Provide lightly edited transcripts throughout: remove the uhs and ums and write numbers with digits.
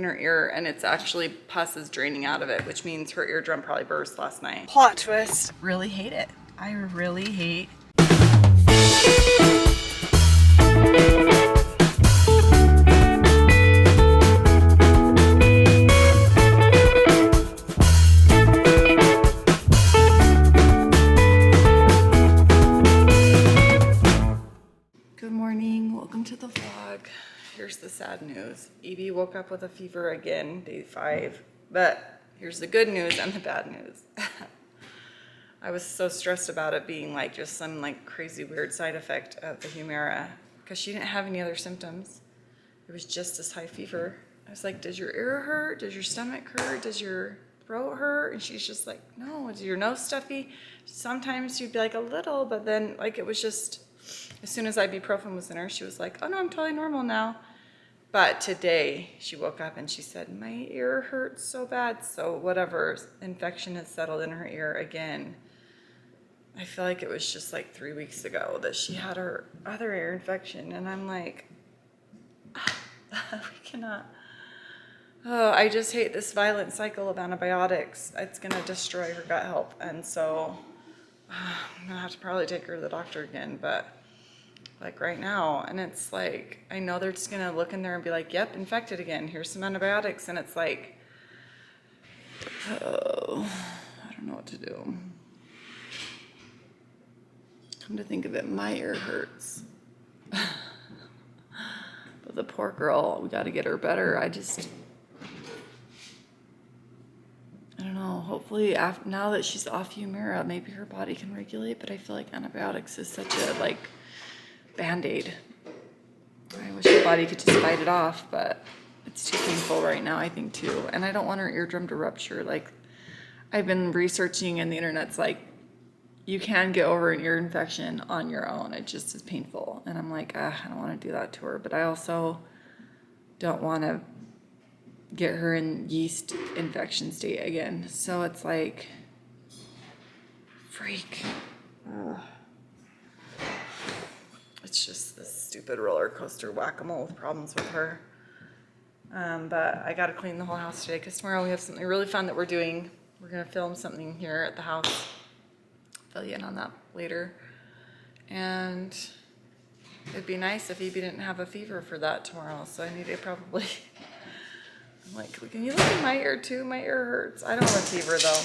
in her ear and it's actually pus is draining out of it, which means her eardrum probably burst last night. Plot twist. Really hate it. I really hate. Good morning, welcome to the vlog. Here's the sad news. Evie woke up with a fever again, day 5. But here's the good news and the bad news. I was so stressed about it being like just some like crazy weird side effect of the Humira because she didn't have any other symptoms. It was just this high fever. I was like, does your ear hurt? Does your stomach hurt? Does your throat hurt? And she's just like, no. Is your nose stuffy? Sometimes she'd be like a little, but then like it was just, as soon as ibuprofen was in her, she was like, oh no, I'm totally normal now. But today she woke up and she said, my ear hurts so bad. So whatever infection has settled in her ear again. I feel like it was just like 3 weeks ago that she had her other ear infection. And I'm like, we cannot. Oh, I just hate this violent cycle of antibiotics. It's going to destroy her gut health. And so I'm going to have to probably take her to the doctor again. But like right now, and it's like, I know they're just going to look in there and be like, yep, infected again. Here's some antibiotics. And it's like, oh, I don't know what to do. Come to think of it, my ear hurts. But the poor girl, we got to get her better. I don't know. Hopefully, now that she's off Humira, maybe her body can regulate. But I feel like antibiotics is such a like Band-Aid. I wish her body could just fight it off, but it's too painful right now, I think too. And I don't want her eardrum to rupture. Like I've been researching, and the internet's like, you can get over an ear infection on your own. It just is painful. And I'm like, I don't want to do that to her. But I also don't want to get her in yeast infection state again. So it's like, freak. Ugh. It's just this stupid roller coaster whack-a-mole with problems with her. But I got to clean the whole house today because tomorrow we have something really fun that we're doing. We're going to film something here at the house. Fill you in on that later. And it'd be nice if Evie didn't have a fever for that tomorrow. So I need to probably, I'm like, can you look at my ear too? My ear hurts. I don't have a fever though.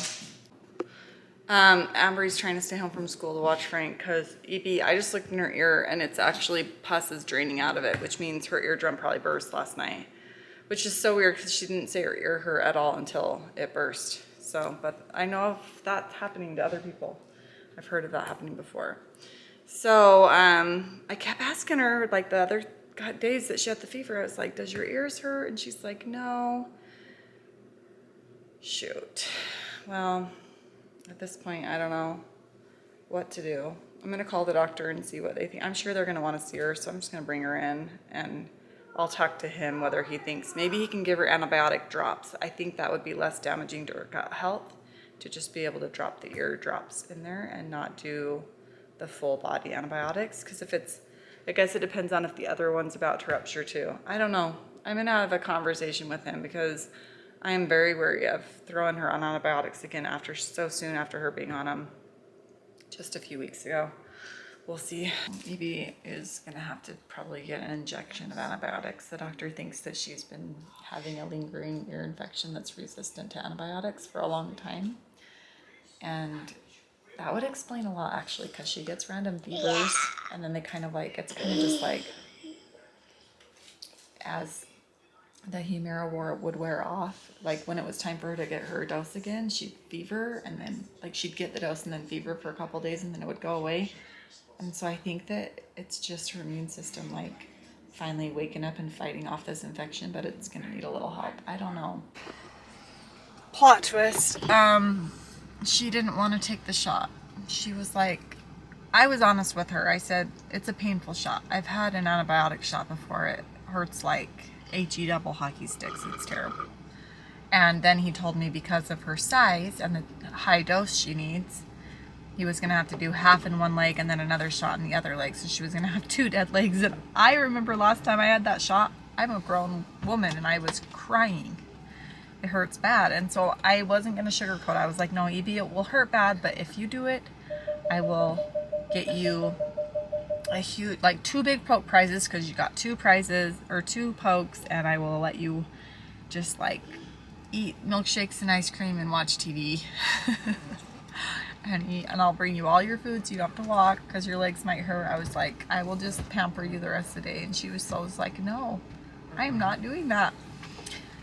Ambree's trying to stay home from school to watch Frank because Evie, I just looked in her ear and it's actually pus is draining out of it, which means her eardrum probably burst last night, which is so weird because she didn't say her ear hurt at all until it burst. So, but I know of that happening to other people. I've heard of that happening before. So I kept asking her, like the other days that she had the fever, I was like, does your ears hurt? And she's like, no. Shoot. Well, at this point, I don't know what to do. I'm going to call the doctor and see what they think. I'm sure they're going to want to see her, so I'm just going to bring her in, and I'll talk to him whether he thinks maybe he can give her antibiotic drops. I think that would be less damaging to her gut health, to just be able to drop the ear drops in there and not do the full body antibiotics. Because if it's, I guess it depends on if the other one's about to rupture too. I don't know. I'm going to have a conversation with him because I am very wary of throwing her on antibiotics again so soon after her being on them just a few weeks ago. We'll see. Evie is going to have to probably get an injection of antibiotics. The doctor thinks that she's been having a lingering ear infection that's resistant to antibiotics for a long time. And that would explain a lot, actually, because she gets random fevers, and then they kind of like, it's kind of just like, as the Humira would wear off, like when it was time for her to get her dose again, she'd fever, and then like she'd get the dose and then fever for a couple days, and then it would go away. And so I think that it's just her immune system like finally waking up and fighting off this infection, but it's gonna need a little help. I don't know. Plot twist. She didn't want to take the shot. She was like, I was honest with her. I said, it's a painful shot. I've had an antibiotic shot before. It hurts like HE double hockey sticks. It's terrible. And then he told me because of her size and the high dose she needs, he was going to have to do half in one leg and then another shot in the other leg. So she was going to have 2 dead legs. And I remember last time I had that shot, I'm a grown woman and I was crying. It hurts bad. And so I wasn't going to sugarcoat. I was like, no, Evie, it will hurt bad, but if you do it, I will get you a huge, like 2 big poke prizes, because you got 2 prizes or 2 pokes, and I will let you just like eat milkshakes and ice cream and watch TV. And eat, and I'll bring you all your food so you don't have to walk because your legs might hurt. I was like, I will just pamper you the rest of the day. And she was like, no, I am not doing that.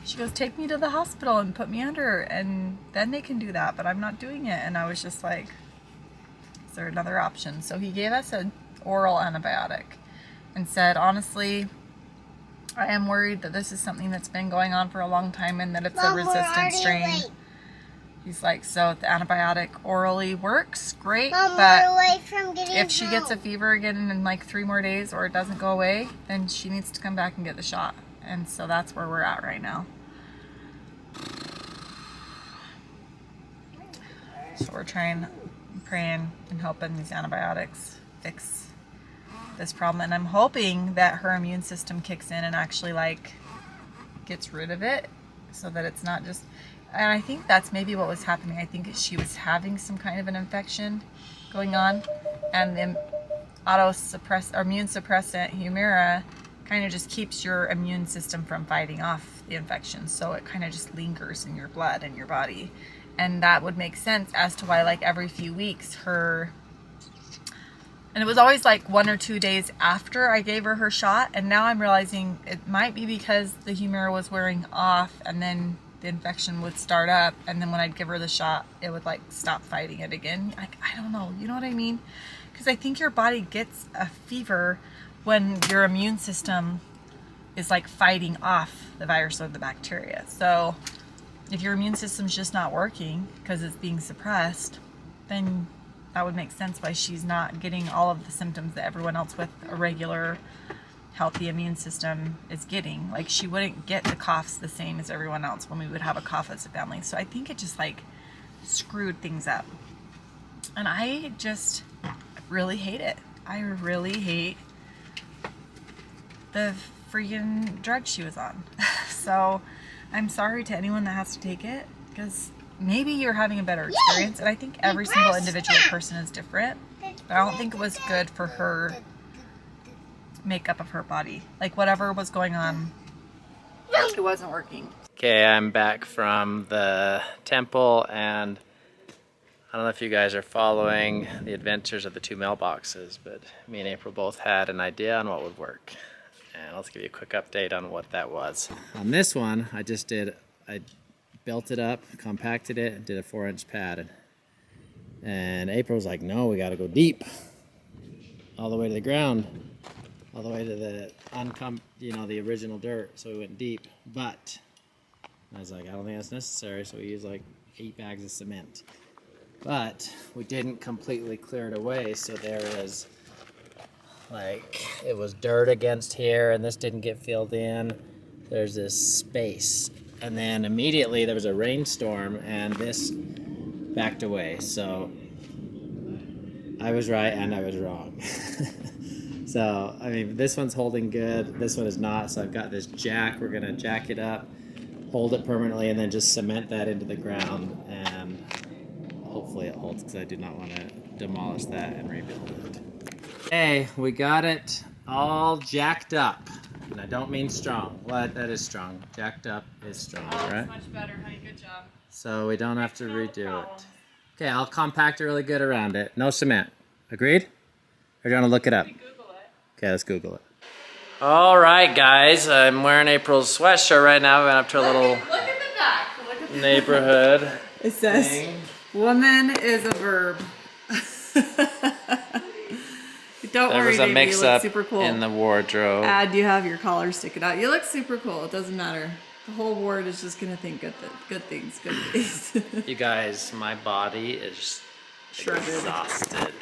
She goes, take me to the hospital and put me under, and then they can do that, but I'm not doing it. And I was just like, is there another option? So he gave us an oral antibiotic and said, honestly, I am worried that this is something that's been going on for a long time and that it's a resistant strain. He's like, so the antibiotic orally works, great, Mom, but we're away from getting if she gets a home. fever again in like 3 more days or it doesn't go away, then she needs to come back and get the shot. And so that's where we're at right now. So we're trying, praying, and hoping these antibiotics fix this problem. And I'm hoping that her immune system kicks in and actually like gets rid of it so that it's not just... And I think that's maybe what was happening. I think she was having some kind of an infection going on, and the immune suppressant Humira kind of just keeps your immune system from fighting off the infection. So it kind of just lingers in your blood and your body. And that would make sense as to why, like, every few weeks and it was always like 1 or 2 days after I gave her shot. And now I'm realizing it might be because the Humira was wearing off, and then the infection would start up, and then when I'd give her the shot, it would like stop fighting it again. Like, I don't know, you know what I mean? Because I think your body gets a fever when your immune system is like fighting off the virus or the bacteria. So if your immune system's just not working because it's being suppressed, then that would make sense why she's not getting all of the symptoms that everyone else with a regular healthy immune system is getting. Like, she wouldn't get the coughs the same as everyone else when we would have a cough as a family. So I think it just like screwed things up, and I just really hate it. I really hate the freaking drug she was on. So I'm sorry to anyone that has to take it, because maybe you're having a better experience, and I think every single individual person is different, but I don't think it was good for her makeup of her body. Like, whatever was going on, it wasn't working. Okay, I'm back from the temple, and I don't know if you guys are following the adventures of the 2 mailboxes, but me and April both had an idea on what would work. And let's give you a quick update on what that was. On this one, I built it up, compacted it, and did a 4-inch pad. And April was like, no, we gotta go deep. All the way to the ground. All the way to the the original dirt. So we went deep, but I was like, I don't think that's necessary. So we used like 8 bags of cement, but we didn't completely clear it away. So there was like, it was dirt against here, and this didn't get filled in. There's this space, and then immediately there was a rainstorm, and this backed away. So I was right and I was wrong. So, I mean, this one's holding good, this one is not, so I've got this jack. We're going to jack it up, hold it permanently, and then just cement that into the ground, and hopefully it holds, because I do not want to demolish that and rebuild it. Okay, we got it all jacked up, and I don't mean strong. What? That is strong. Jacked up is strong, right? Much better, honey. Good job. So we don't have to redo it. Okay, I'll compact it really good around it. No cement. Agreed? Or do you want to look it up? Okay, let's Google it. All right, guys. I'm wearing April's sweatshirt right now. We went up to a little Look at the back. Look at the neighborhood. It says, thing. woman is a verb. Don't There worry, was a Davey, you mix-up look super cool. in the wardrobe. And you have your collar sticking out. You look super cool. It doesn't matter. The whole ward is just going to think good things. You guys, my body is Shredded. exhausted.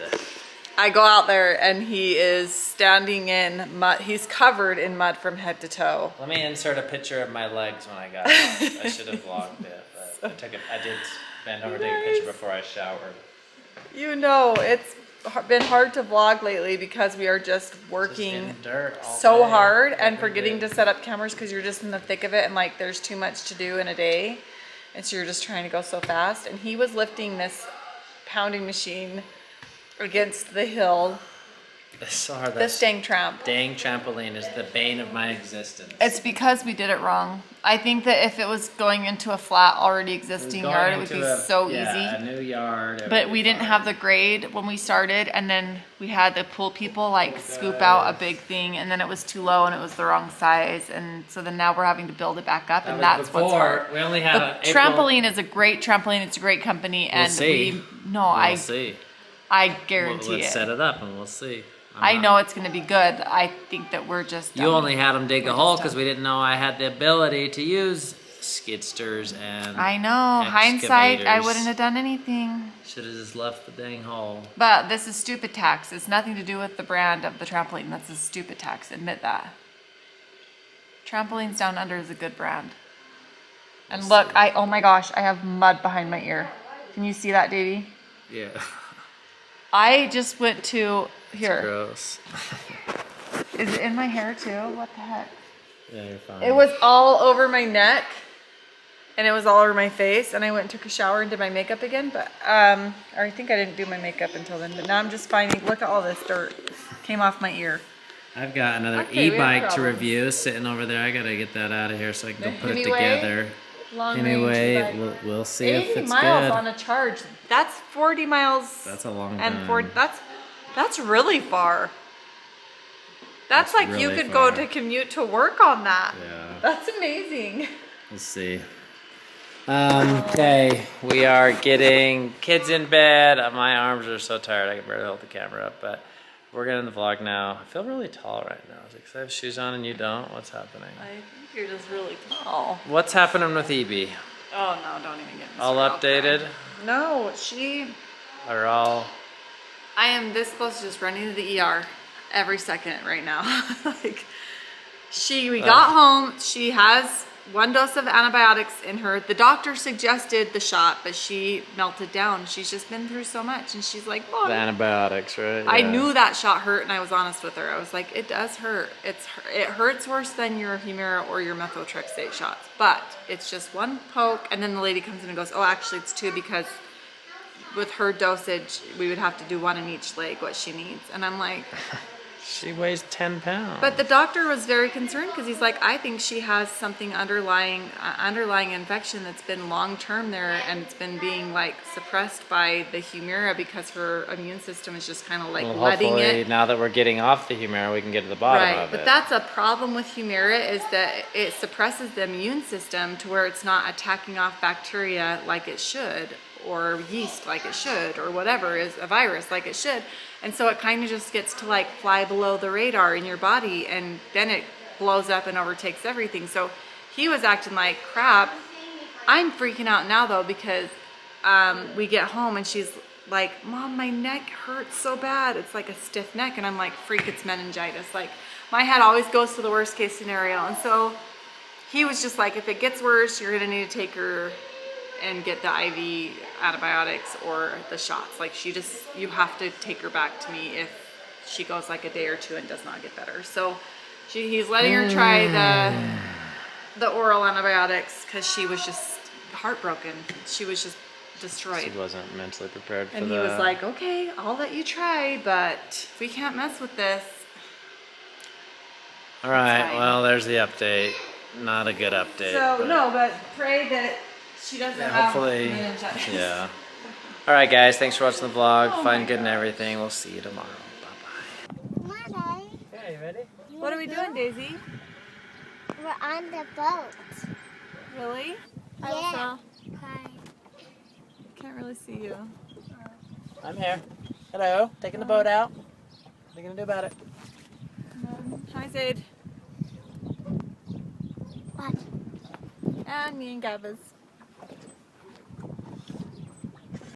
I go out there and he is standing in mud. He's covered in mud from head to toe. Let me insert a picture of my legs when I got out. I should have vlogged it, but I did bend over to take a picture before I showered. You know, it's been hard to vlog lately because we are just working so hard and forgetting to set up cameras because you're just in the thick of it and like there's too much to do in a day. And so you're just trying to go so fast. And he was lifting this pounding machine against the hill. This dang tramp. Dang trampoline is the bane of my existence. It's because we did it wrong. I think that if it was going into a flat, already existing yard, it would be so easy. Yeah, a new yard. But we didn't have the grade when we started, and then we had the pool people like scoop out a big thing, and then it was too low and it was the wrong size, and so then now we're having to build it back up, and that's what's hard. We only had The trampoline is a great trampoline. It's a great company, and We'll see. I guarantee Let's set it up and we'll see. I know it's going to be good. I think that we're just. You only had them dig a hole because we didn't know I had the ability to use skidsters and. I know. Hindsight, I wouldn't have done anything. Should have just left the dang hole. But this is stupid tax. It's nothing to do with the brand of the trampoline. That's a stupid tax. Admit that. Trampolines Down Under is a good brand. And look, oh my gosh, I have mud behind my ear. Can you see that, Davey? Yeah. I just went to here. Gross. Is it in my hair too? What the heck? Yeah, you're fine. It was all over my neck and it was all over my face, and I went and took a shower and did my makeup again, but or I think I didn't do my makeup until then, but now I'm just finding, look at all this dirt came off my ear. I've got another Okay, we have e-bike to problems. review sitting over there. I gotta get that out of here so I can go put it Hemiway? together. Long Anyway, range, we'll see if 80 it's miles good. on a charge. That's 40 miles. That's a long and time. 40, that's really far. That's like you really could far. go to commute to work on that. Yeah. That's amazing. We'll see. Okay, we are getting kids in bed. My arms are so tired I can barely hold the camera up, but we're getting the vlog now. I feel really tall right now. Because I have shoes on and you don't. What's happening? I think you're just really tall. What's happening with EB? Oh no, don't even get me All started. updated? No, she. Are all? I am this close to just running to the ER every second right now. Like, we got home. She has 1 dose of antibiotics in her. The doctor suggested the shot, but she melted down. She's just been through so much, and she's like, "Mom." The antibiotics, right? I Yeah. knew that shot hurt, and I was honest with her. I was like, it does hurt. It hurts worse than your Humira or your methotrexate shots, but it's just 1 poke. And then the lady comes in and goes, oh, actually it's 2 because with her dosage, we would have to do 1 in each leg, what she needs. And I'm like, She weighs 10 pounds. but the doctor was very concerned because he's like, I think she has something underlying infection that's been long term there, and it's been being like suppressed by the Humira because her immune system is just kind of like letting hopefully, it. now that we're getting off the Humira, we can get to the bottom Right, of it. but that's a problem with Humira, is that it suppresses the immune system to where it's not attacking off bacteria like it should, or yeast like it should, or whatever is a virus like it should. And so it kind of just gets to like fly below the radar in your body, and then it blows up and overtakes everything. So he was acting like crap. I'm freaking out now though, because we get home and she's like, Mom, my neck hurts so bad. It's like a stiff neck. And I'm like, freak, it's meningitis. Like, my head always goes to the worst case scenario. And so he was just like, if it gets worse, you're gonna need to take her and get the IV antibiotics or the shots. Like, you have to take her back to me if she goes like a day or 2 and does not get better. So he's letting her try the oral antibiotics because she was just heartbroken. She was just destroyed. She wasn't mentally prepared for that. And he was like, okay, I'll let you try, but we can't mess with this. all right, fine. well, there's the update. Not a good update. So, no, but pray that she doesn't have hopefully, meningitis. yeah. All right, guys, thanks for watching the vlog. Find good and everything. We'll see you tomorrow. Bye-bye. Okay, you ready? What are we doing, Daisy? We're on the boat. Really? Yeah. Hi. Can't really see you. I'm here. Hello. Taking the boat out. What are you going to do about it? Hi, Zade. What? And me and Gabba's.